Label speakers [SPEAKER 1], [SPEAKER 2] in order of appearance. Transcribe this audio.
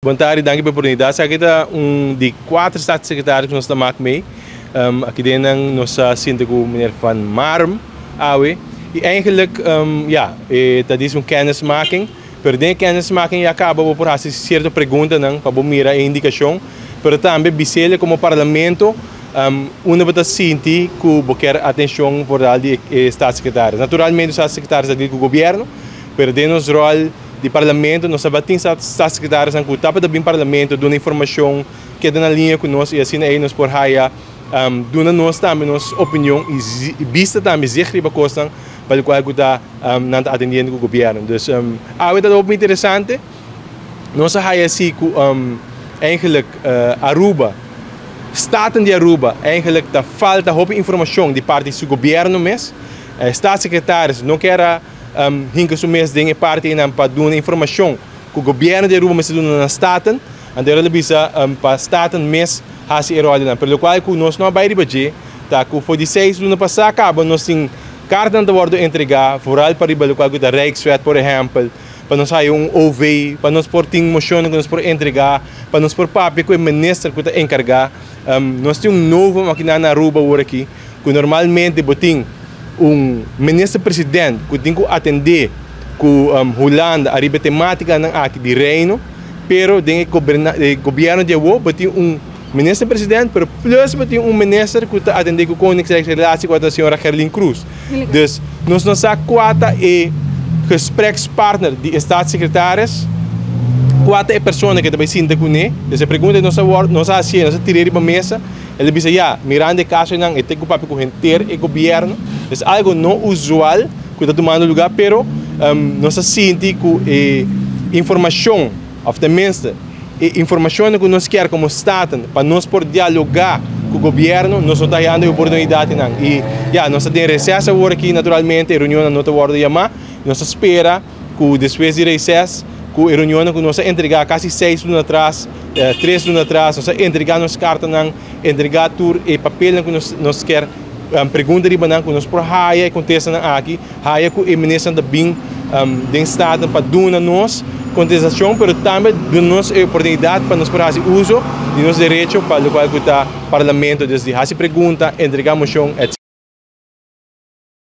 [SPEAKER 1] Boa tarde, dank pela oportunidade. Sa kita de 4 staatssecretários que nós estamos aqui. Aqui dentro nós sinto com o meneer Van Marm, Awe. E eigenlijk, dat is kennismaking. Per de kennismaking acaba por fazer certa pergunta para mira a indicação. Pero também bisele como parlamento, uma bata sinti que quer atenção por de staatssecretários. Naturalmente os staatssecretários do governo, pero de nos rol de parlamento, nós sabemos que staatssecretários que tapa do parlamento, dando informação que é na linha conosco e assim aí nós por raia, dando nós também nossa opinião e vista também zeker para costa para o qual está não atendendo o governo. Dus algo dat ook interessante. Nós raia assim que eigenlijk Aruba, staten de Aruba, eigenlijk da falta de informação de parte do governo mesmo. Staatssecretários não querem hinga su mes dinge parte in para doen informação que o governo de Aruba mas doen na staten and ele bisa para staten mes hasi erode na pelo qual que nós não vai ribaje tá que foi de 6 luna passar acaba nós tem carta de bordo entregar foral para riba qual que da Rijkswet por exemplo para nós sair OV para nós por ting moção que nós por entregar para nós por papel que o ministro que está encarregar nós tem novo máquina na Aruba agora aqui que normalmente boting ministro-presidente que tem que atender com Holanda a temática aqui de reino, pero tem governo de Aruba tem ministro-presidente, pero plus tem ministro que está atender com o Koningsrijk relatie com a senhora Gerlin Cruz. Dus nós não sabemos quatro gesprekspartner de staatssecretários, quatro pessoas que também sinta com ele. Dus a pergunta nós tiramos para a mesa. Ele diz, mirando o caso, eu tenho que papel com o governo. É algo não usual que está tomando lugar, pero nós sentimos que informação, of the minister, informação que nós queremos como Estado, para nós poder dialogar com o governo, nós estamos dando a oportunidade. E nós temos recesso agora aqui, naturalmente, a reunião não está guardada chamar. Nós esperamos que depois de recesso, a reunião que nós entregar quase 6 anos atrás, 3 anos atrás, nós entregar nossa carta, entregar tour e papel que nós queremos. Pergunta de banana que nós por raia acontece aqui, raia que o ministro da BIM do Estado para dar nós contestação, mas também dar-nos a oportunidade para nós fazer uso de nosso direito para o qual está o parlamento, desde fazer pergunta, entregar moção, etc.